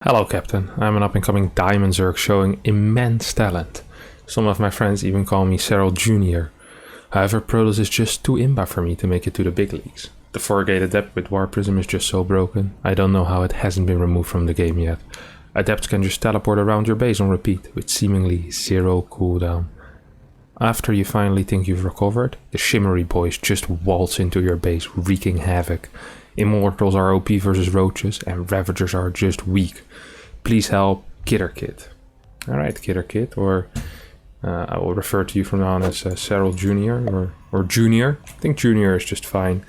Hello Captain, I'm an up-and-coming Diamond Zerg showing immense talent. Some of my friends even call me Cyril Jr. However, Protoss is just too Imba for me to make it to the big leagues. The 4-gate adept with War Prism is just so broken, I don't know how it hasn't been removed from the game yet. Adepts can just teleport around your base on repeat, with seemingly zero cooldown. After you finally think you've recovered, the shimmery boys just waltz into your base, wreaking havoc. Immortals are OP versus roaches, and Ravagers are just weak. Please help, Kidder Kid. Alright, Kidder Kid, or I will refer to you from now on as Cyril Jr. or Junior. I think Junior is just fine.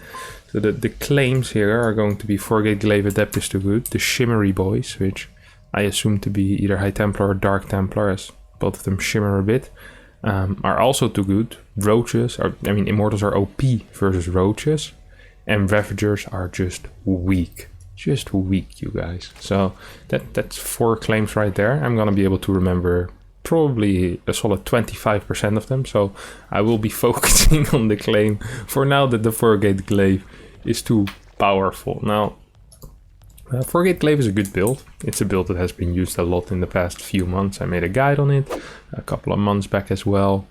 So the claims here are going to be 4-gate glaive adept is too good, the shimmery boys, which I assume to be either High Templar or Dark Templar, as both of them shimmer a bit, are also too good. Roaches, Immortals are OP versus roaches. And Ravagers are just weak. Just weak, you guys. So that's 4 claims right there. I'm gonna be able to remember probably a solid 25% of them. So I will be focusing on the claim for now that the 4-gate glaive is too powerful. Now, 4-gate glaive is a good build. It's a build that has been used a lot in the past few months. I made a guide on it a couple of months back as well.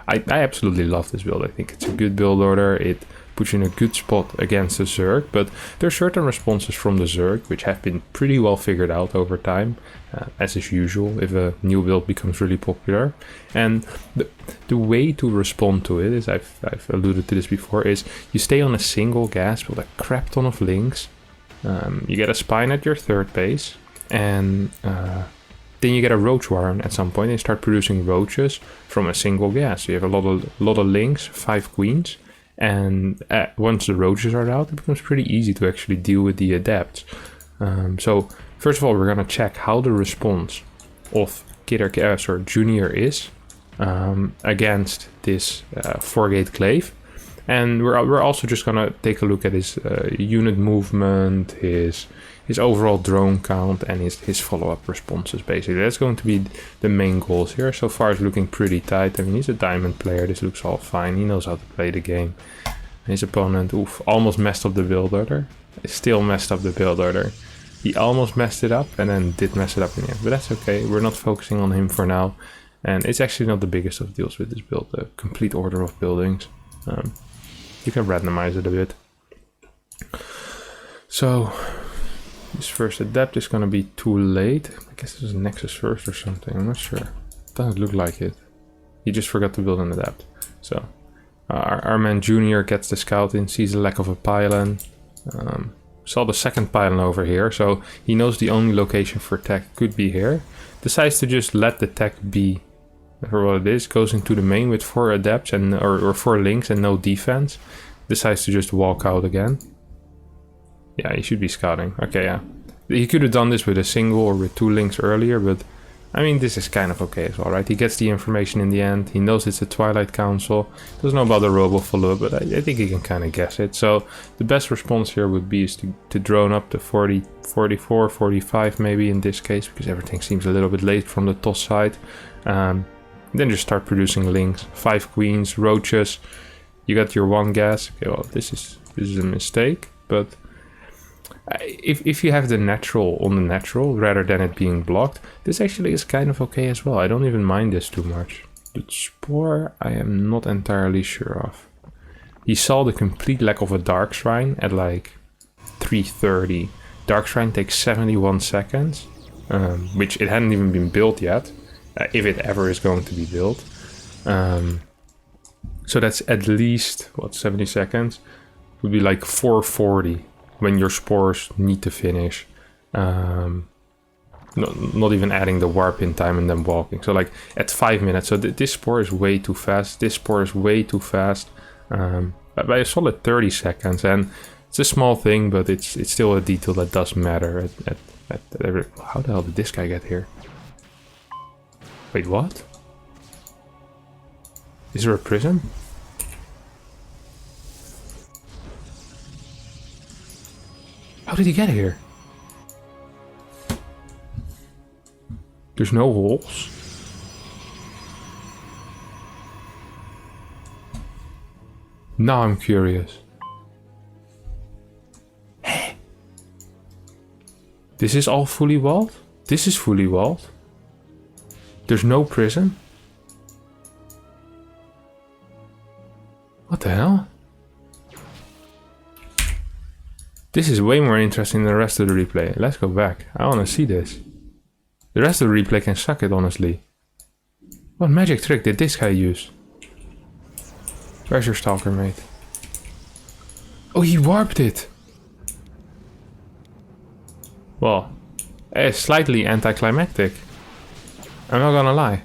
I absolutely love this build. I think it's a good build order. It puts you in a good spot against the Zerg, but there are certain responses from the Zerg which have been pretty well figured out over time, as is usual if a new build becomes really popular. And the way to respond to it, is I've alluded to this before, is you stay on a single gas, build a crap ton of links, you get a spine at your 3rd base, and then you get a roach warren at some point and start producing roaches from a single gas. So you have a lot of links, 5 queens, and once the roaches are out, it becomes pretty easy to actually deal with the adepts. So first of all, we're gonna check how the response of Junior is against this 4-gate glaive, and we're also just gonna take a look at his unit movement, his overall drone count, and his follow-up responses. Basically, that's going to be the main goals here. So far, it's looking pretty tight. I mean, he's a diamond player. This looks all fine. He knows how to play the game. His opponent, almost messed up the build order. Still messed up the build order. He almost messed it up and then did mess it up in the end. But that's okay. We're not focusing on him for now. And it's actually not the biggest of deals with this build. The complete order of buildings. You can randomize it a bit. So this first adept is gonna be too late. I guess this is Nexus first or something. I'm not sure. Doesn't look like it. He just forgot to build an adept. So our man Junior gets the scout in, sees the lack of a pylon. Saw the 2nd pylon over here, so he knows the only location for tech could be here. Decides to just let the tech be for what it is. Goes into the main with 4 adepts and or 4 links and no defense. Decides to just walk out again. Yeah, he should be scouting. Okay, yeah. He could have done this with a single or with 2 links earlier, but I mean, this is kind of okay as well, right? He gets the information in the end. He knows it's a Twilight Council. Doesn't know about the robo follow-up, but I think he can kind of guess it. So the best response here would be is to drone up to 40, 44, 45 maybe in this case, because everything seems a little bit late from the toss side. Then just start producing links. 5 queens, roaches. You got your 1 gas. Okay, well, this is a mistake, but if you have the natural on the natural rather than it being blocked, this actually is kind of okay as well. I don't even mind this too much. The spore I am not entirely sure of. He saw the complete lack of a dark shrine at like 3:30. Dark shrine takes 71 seconds, which it hadn't even been built yet, if it ever is going to be built. So that's at least, 70 seconds? Would be like 4:40. When your spores need to finish, not even adding the warp in time and then walking. So like at 5 minutes. So this spore is way too fast. This spore is way too fast. By a solid 30 seconds, and it's a small thing, but it's still a detail that does matter. How the hell did this guy get here? Wait, what? Is there a prison? How did he get here? There's no holes. Now I'm curious. This is all fully walled? This is fully walled. There's no prison? What the hell? This is way more interesting than the rest of the replay. Let's go back. I want to see this. The rest of the replay can suck it, honestly. What magic trick did this guy use? Where's your Stalker, mate? Oh, he warped it! Well, it's slightly anticlimactic. I'm not gonna lie.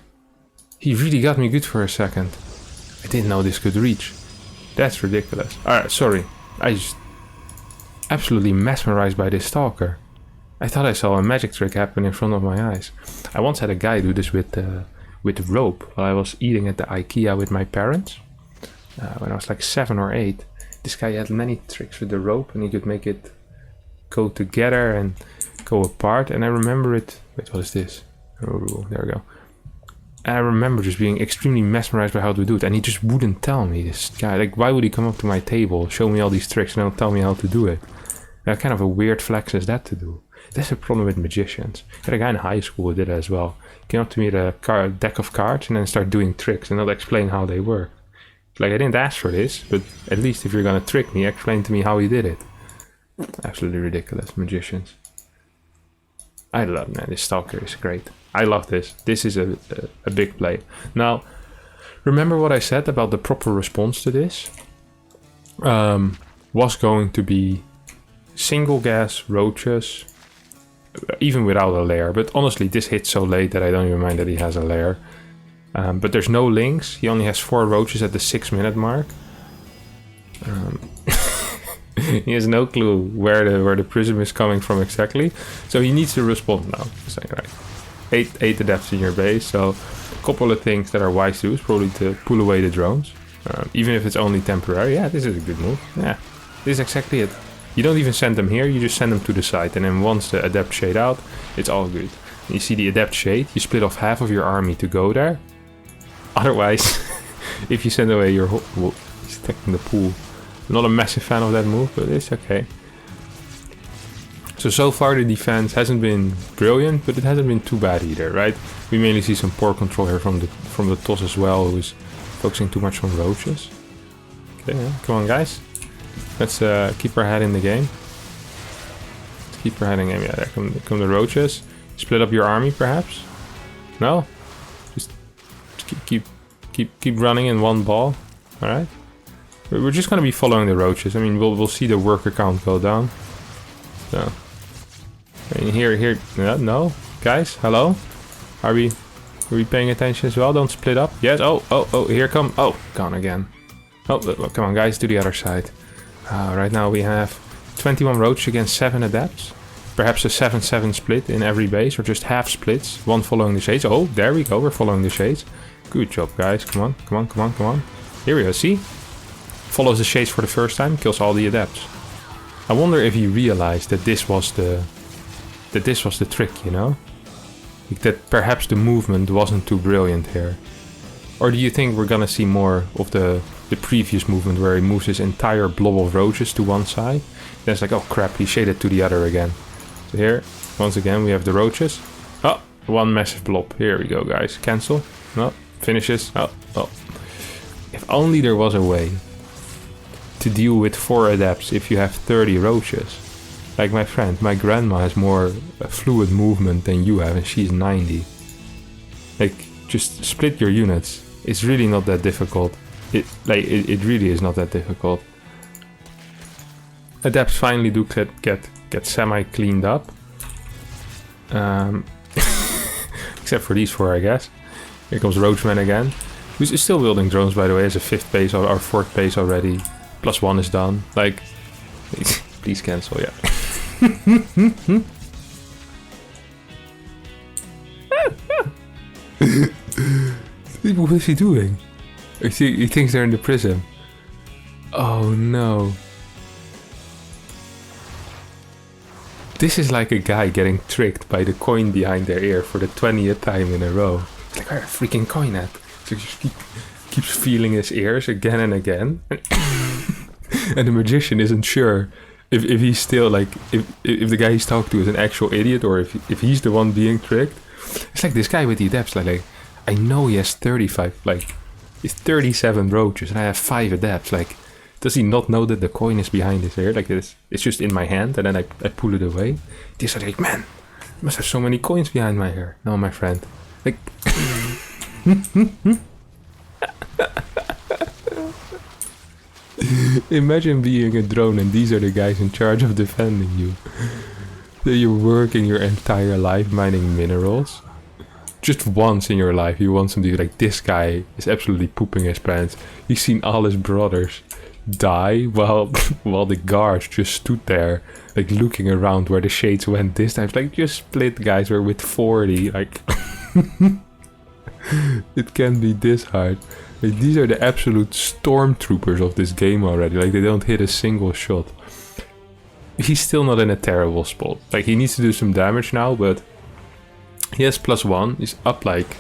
He really got me good for a second. I didn't know this could reach. That's ridiculous. Alright, sorry. I just... absolutely mesmerized by this Stalker. I thought I saw a magic trick happen in front of my eyes. I once had a guy do this with rope while I was eating at the IKEA with my parents. When I was like 7 or 8. This guy had many tricks with the rope and he could make it go together and go apart. And I remember it... wait, what is this? Oh, there we go. And I remember just being extremely mesmerized by how to do it. And he just wouldn't tell me, this guy. Like, why would he come up to my table, show me all these tricks and then tell me how to do it? What kind of a weird flex is that to do? That's a problem with magicians. I had a guy in high school who did that as well. He came up to me with a deck of cards and then started doing tricks and not explain how they work. Like, I didn't ask for this, but at least if you're gonna trick me, explain to me how he did it. Absolutely ridiculous, magicians. I love, man, this Stalker is great. I love this. This is a big play. Now, remember what I said about the proper response to this? Was going to be single gas roaches, even without a lair. But honestly, this hits so late that I don't even mind that he has a lair. But there's no links. He only has 4 roaches at the 6-minute mark. He has no clue where the prism is coming from exactly. So he needs to respond now. Saying, right, 8 adepts in your base. So a couple of things that are wise to do is probably to pull away the drones. Even if it's only temporary. Yeah, this is a good move. Yeah, this is exactly it. You don't even send them here, you just send them to the side. And then once the adept shade out, it's all good. And you see the adept shade, you split off half of your army to go there. Otherwise, if you send away your whole... Whoa, he's attacking the pool. Not a massive fan of that move, but it's okay. So far the defense hasn't been brilliant, but it hasn't been too bad either, right? We mainly see some poor control here from the toss as well, who's focusing too much on roaches. Okay, yeah, come on guys. Let's keep our head in the game. Let's keep our head in the game. Yeah, there come the roaches. Split up your army, perhaps? No? Just keep running in one ball. All right. We're just gonna be following the roaches. I mean, we'll see the worker count go down. So, I mean, here. No, guys, hello. Are we paying attention as well? Don't split up. Yes. Oh, here come. Oh, gone again. Oh, come on, guys, to the other side. Right now we have 21 roaches against 7 adepts. Perhaps a 7-7 split in every base, or just half splits. One following the shades. Oh, there we go. We're following the shades. Good job, guys. Come on. Here we go. See? Follows the shades for the first time, kills all the adepts. I wonder if he realized that this was the trick, you know? Like that perhaps the movement wasn't too brilliant here. Or do you think we're gonna see more of the previous movement where he moves his entire blob of roaches to one side? Then it's like, oh crap, he shaded to the other again. So here, once again, we have the roaches. Oh, one massive blob. Here we go, guys. Cancel. No, finishes. Oh. If only there was a way to deal with 4 adepts if you have 30 roaches. Like my friend, my grandma has more fluid movement than you have and she's 90. Like, just split your units. It's really not that difficult. It really is not that difficult. Adepts finally do get semi cleaned up. Except for these 4, I guess. Here comes Roachman again. Who's still building drones, by the way, as a 5th base or 4th base already. +1 is done. Like, please cancel, yeah. What is he doing? He thinks they're in the prism. Oh no. This is like a guy getting tricked by the coin behind their ear for the 20th time in a row. It's like, where a freaking coin at? So he just keeps feeling his ears again and again. And the magician isn't sure if he's still like, if the guy he's talking to is an actual idiot, or if he's the one being tricked. It's like this guy with the adepts, like I know he has 35, like, he's 37 roaches, and I have 5 adepts. Like, does he not know that the coin is behind his ear? Like this, it's just in my hand, and then I pull it away. This is like, man, you must have so many coins behind my hair. No, my friend. Like, imagine being a drone and these are the guys in charge of defending you. So you're working your entire life mining minerals. Just once in your life you want somebody like, this guy is absolutely pooping his pants. He's seen all his brothers die while the guards just stood there, like looking around where the shades went this time. It's like, just split, guys, we're with 40. Like, it can't be this hard. Like, these are the absolute stormtroopers of this game already. Like, they don't hit a single shot. He's still not in a terrible spot. Like, he needs to do some damage now, but he has +1. He's up like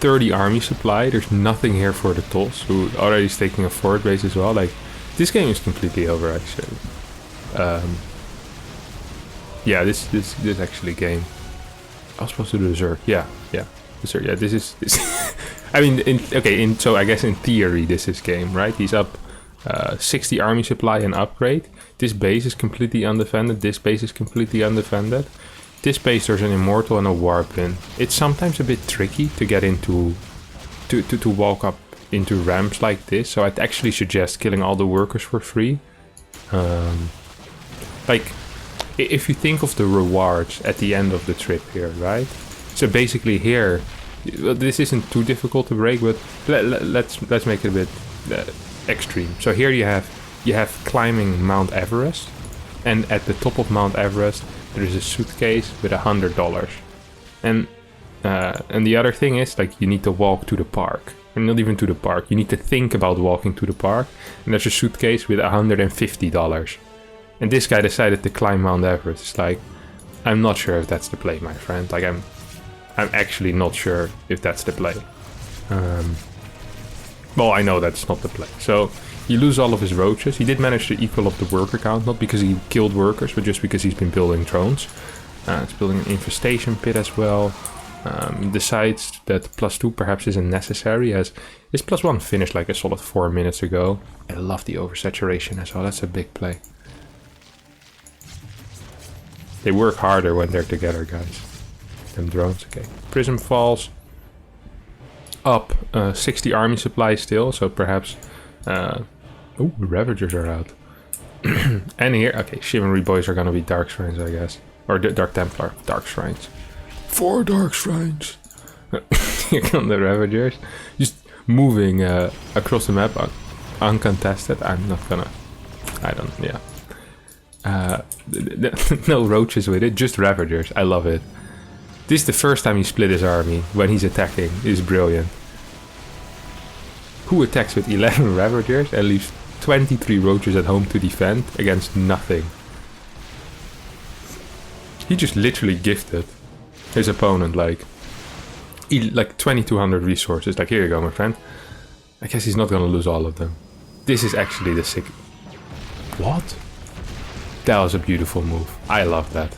30 army supply. There's nothing here for the Toss, who already is taking a forward base as well. Like, this game is completely over, actually. Yeah, this actually game. I was supposed to do the Zerg. Yeah. The Zerg. Yeah, this is. I mean, so I guess in theory this is game, right? He's up 60 army supply and upgrade. This base is completely undefended. This base is completely undefended. This base, there's an immortal and a warp in. It's sometimes a bit tricky to get into, to walk up into ramps like this. So I'd actually suggest killing all the workers for free. Like, if you think of the rewards at the end of the trip here, right? So basically here, this isn't too difficult to break, but let's make it a bit extreme. So here you have climbing Mount Everest, and at the top of Mount Everest there is a suitcase with $100. And the other thing is, like, you need to walk to the park. Or not even to the park. You need to think about walking to the park. And there's a suitcase with $150. And this guy decided to climb Mount Everest. It's like, I'm not sure if that's the play, my friend. Like, I'm actually not sure if that's the play. Well, I know that's not the play. So he loses all of his roaches. He did manage to equal up the worker count, not because he killed workers, but just because he's been building drones. It's building an infestation pit as well. Decides that +2 perhaps isn't necessary, as his +1 finished like a solid 4 minutes ago. I love the oversaturation as well. That's a big play. They work harder when they're together, guys. Them drones. Okay. Prism falls. Up 60 army supply still, so perhaps... oh, Ravagers are out. And here... Okay, Chivalry boys are gonna be Dark Shrines, I guess. Or Dark Templar. Dark Shrines. 4 Dark Shrines! Here come the Ravagers. Just moving across the map uncontested. I'm not gonna... I don't... Yeah. No roaches with it, just Ravagers. I love it. This is the first time he split his army when he's attacking. It is brilliant. Who attacks with 11 Ravagers and leaves 23 roaches at home to defend against nothing? He just literally gifted his opponent like 2200 resources. Like, here you go, my friend. I guess he's not gonna lose all of them. This is actually the sick... What? That was a beautiful move. I love that.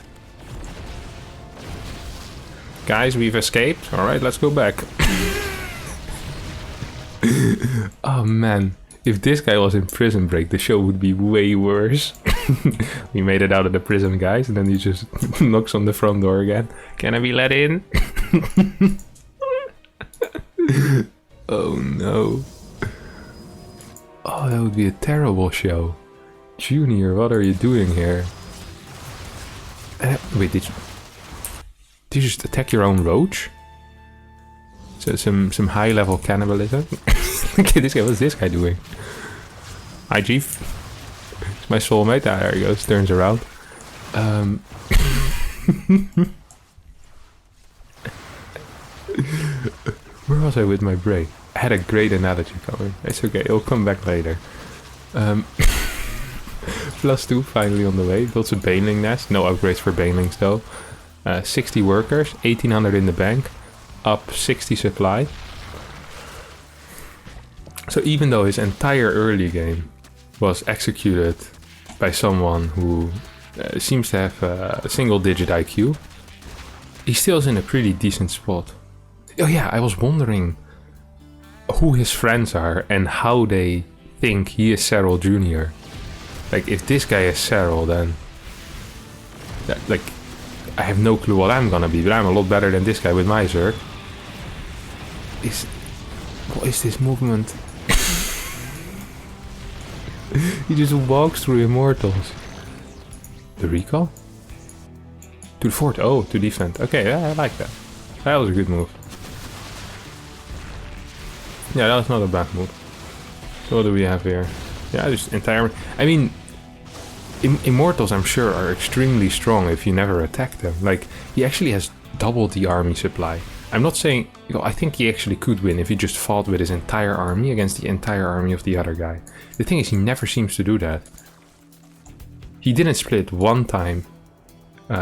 Guys, we've escaped. Alright, let's go back. Oh man, if this guy was in Prison Break, the show would be way worse. We made it out of the prison, guys, and then he just knocks on the front door again. Can I be let in? Oh no. Oh, that would be a terrible show. Junior, what are you doing here? Wait, did you just attack your own roach? So some high level cannibalism. Look at this guy. What's this guy doing? Hi, Chief. It's my soulmate. Ah, there he goes. Turns around. Where was I with my brain? I had a great analogy coming. It's okay. It'll come back later. +2 finally on the way. Builds a baneling nest. No upgrades for banelings though. 60 workers. 1800 in the bank. Up 60 supply. So even though his entire early game was executed by someone who seems to have a single-digit IQ. He still is in a pretty decent spot. Oh yeah, I was wondering who his friends are and how they think he is Cyril Jr. Like, if this guy is Cyril, then... like, I have no clue what I'm gonna be, but I'm a lot better than this guy with my Zerg. What is this movement? He just walks through Immortals. The recall? To the fort. Oh, to defend. Okay, yeah, I like that. That was a good move. Yeah, that was not a bad move. So what do we have here? Yeah, just entire... I mean, Immortals, I'm sure, are extremely strong if you never attack them. Like, he actually has doubled the army supply. I'm not saying... I think he actually could win if he just fought with his entire army against the entire army of the other guy. The thing is, he never seems to do that. He didn't split one time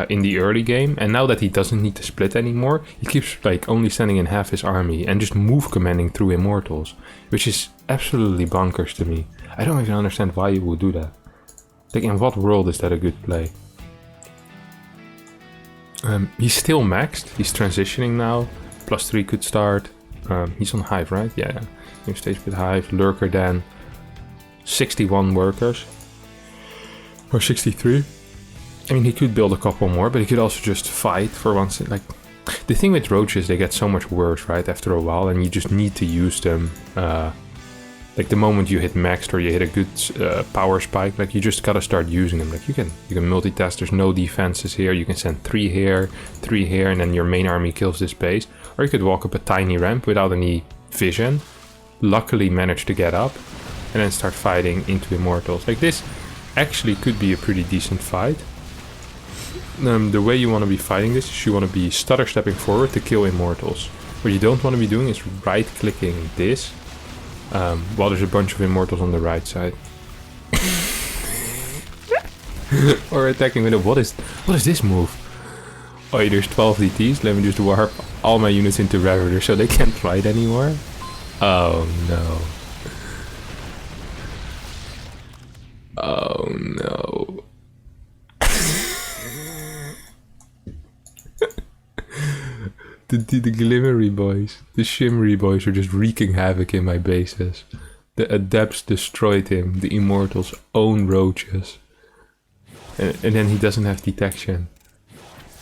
in the early game, and now that he doesn't need to split anymore, he keeps like only sending in half his army and just move commanding through Immortals, which is absolutely bonkers to me. I don't even understand why you would do that. Like, in what world is that a good play? He's still maxed. He's transitioning now. +3 could start. He's on Hive, right? Yeah. New stage with Hive. Lurker then. 61 workers. Or 63. I mean, he could build a couple more, but he could also just fight for once. Like, the thing with roaches, they get so much worse, right? After a while, and you just need to use them. Like, the moment you hit maxed or you hit a good power spike, like, you just gotta start using them. Like, you can multitask. There's no defenses here. You can send 3 here, and then your main army kills this base. Or you could walk up a tiny ramp without any vision, luckily manage to get up, and then start fighting into Immortals. Like, this actually could be a pretty decent fight. The way you want to be fighting this is you want to be stutter stepping forward to kill Immortals. What you don't want to be doing is right clicking this while there's a bunch of Immortals on the right side. Or attacking with a what is this move? Oh, there's 12 DTs. Let me just warp all my units into Ravager so they can't fight anymore. Oh no. Oh no. The Glimmery boys, the Shimmery boys are just wreaking havoc in my bases. The Adepts destroyed him, the Immortals own roaches. And then he doesn't have detection.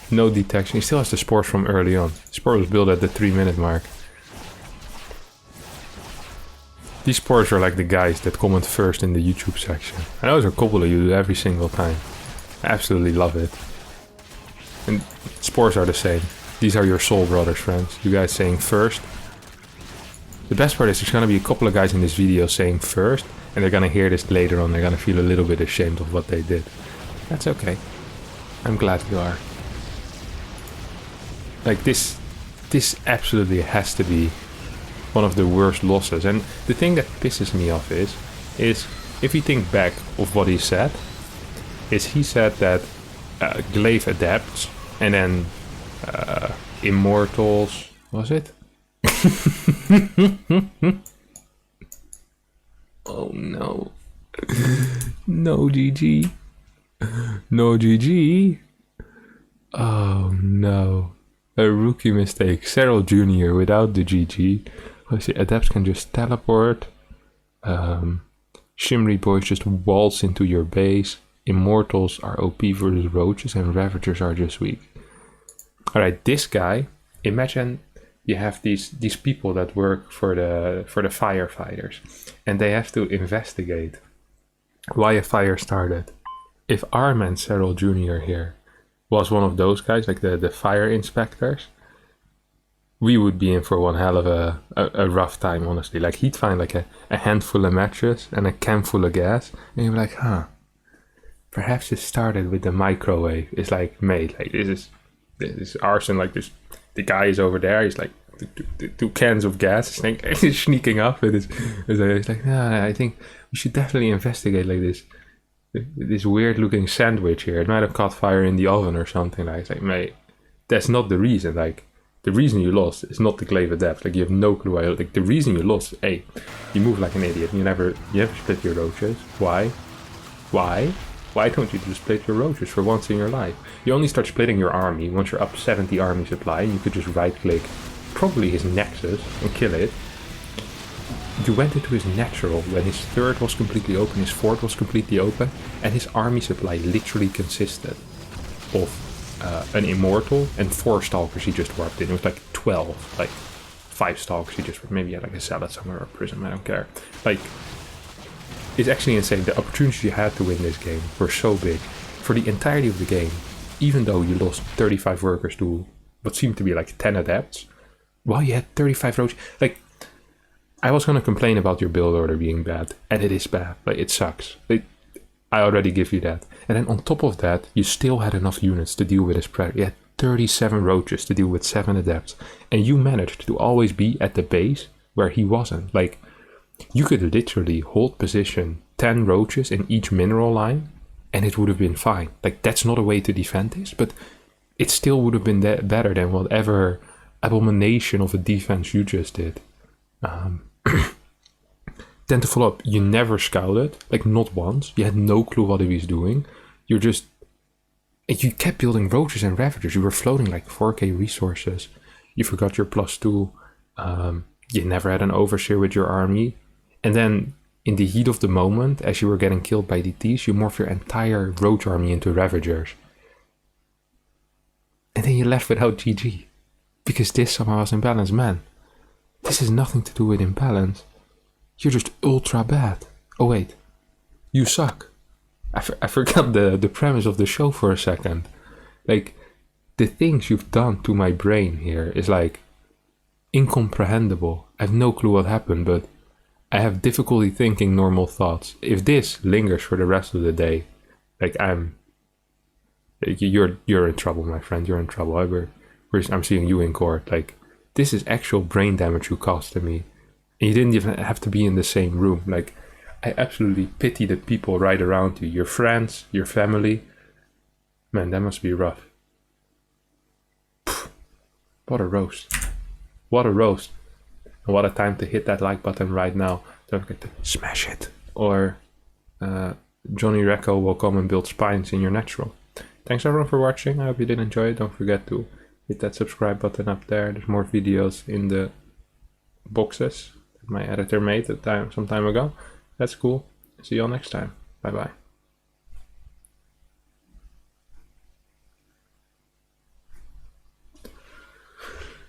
No detection, he still has the spores from early on. Spore was built at the 3-minute mark. These spores are like the guys that comment first in the YouTube section. And those are a couple of you every single time. I absolutely love it. And spores are the same. These are your soul brothers, friends. You guys saying first. The best part is there's gonna be a couple of guys in this video saying first, and they're gonna hear this later on. They're gonna feel a little bit ashamed of what they did. That's okay. I'm glad you are. Like, this absolutely has to be one of the worst losses. And the thing that pisses me off is if you think back of what he said, is he said that glaive adapts and then Immortals, was it? Oh no. No GG. No GG. Oh no. A rookie mistake. Cyril Jr. without the GG. Let's see, Adepts can just teleport. Shimmery boys just waltz into your base. Immortals are OP versus roaches and Ravagers are just weak. Alright, this guy, imagine you have these people that work for the firefighters, and they have to investigate why a fire started. If our man Cyril Jr. here was one of those guys, like the fire inspectors, we would be in for one hell of a rough time, honestly. Like, he'd find like a handful of matches and a can full of gas, and you'd be like, huh, perhaps it started with the microwave. It's like, mate, like, this is arson, like this. The guy is over there. He's like two cans of gas. He's sneaking up with his. He's like, nah, I think we should definitely investigate like this weird looking sandwich here. It might have caught fire in the oven or something. Like, it's like, mate, that's not the reason. Like, the reason you lost is not the glaive adept. Like, you have no clue why. Like, the reason you lost, hey, you move like an idiot. You never split your roaches. Why? Why don't you just split your roaches for once in your life? You only start splitting your army once you're up 70 army supply, and you could just right click probably his nexus and kill it. You went into his natural when his third was completely open, his fourth was completely open, and his army supply literally consisted of an immortal and 4 stalkers he just warped in. It was like 12, like 5 stalkers he just, maybe he had like a salad somewhere or a prism, I don't care. Like, it's actually insane. The opportunities you had to win this game were so big. For the entirety of the game, even though you lost 35 workers to what seemed to be like 10 adepts, while you had 35 roaches, like, I was gonna complain about your build order being bad, and it is bad, like, it sucks. I already give you that. And then on top of that, you still had enough units to deal with his predator. You had 37 roaches to deal with 7 adepts, and you managed to always be at the base where he wasn't. Like, you could literally hold position 10 roaches in each mineral line, and it would have been fine. Like, that's not a way to defend this, but it still would have been better than whatever abomination of a defense you just did. Then to follow up, you never scouted, like not once. You had no clue what he was doing. You kept building roaches and ravagers. You were floating like 4k resources. You forgot your +2. You never had an overseer with your army. And then in the heat of the moment, as you were getting killed by DTs, you morphed your entire roach army into ravagers. And then you left without GG. Because this somehow was imbalanced. Man, this has nothing to do with imbalance. You're just ultra bad. Oh wait, you suck. I forgot the premise of the show for a second. Like, the things you've done to my brain here is like incomprehensible. I have no clue what happened, but I have difficulty thinking normal thoughts. If this lingers for the rest of the day, like, you're in trouble, my friend. You're in trouble. I'm seeing you in court. Like, this is actual brain damage you caused to me. And you didn't even have to be in the same room. Like, I absolutely pity the people right around you. Your friends, your family. Man, that must be rough. What a roast. What a roast. And what a time to hit that like button right now. Don't forget to smash it. Or Johnny Recco will come and build spines in your natural. Thanks everyone for watching. I hope you did enjoy it. Don't forget to hit that subscribe button up there. There's more videos in the boxes that my editor made some time ago. That's cool. See you all next time. Bye bye.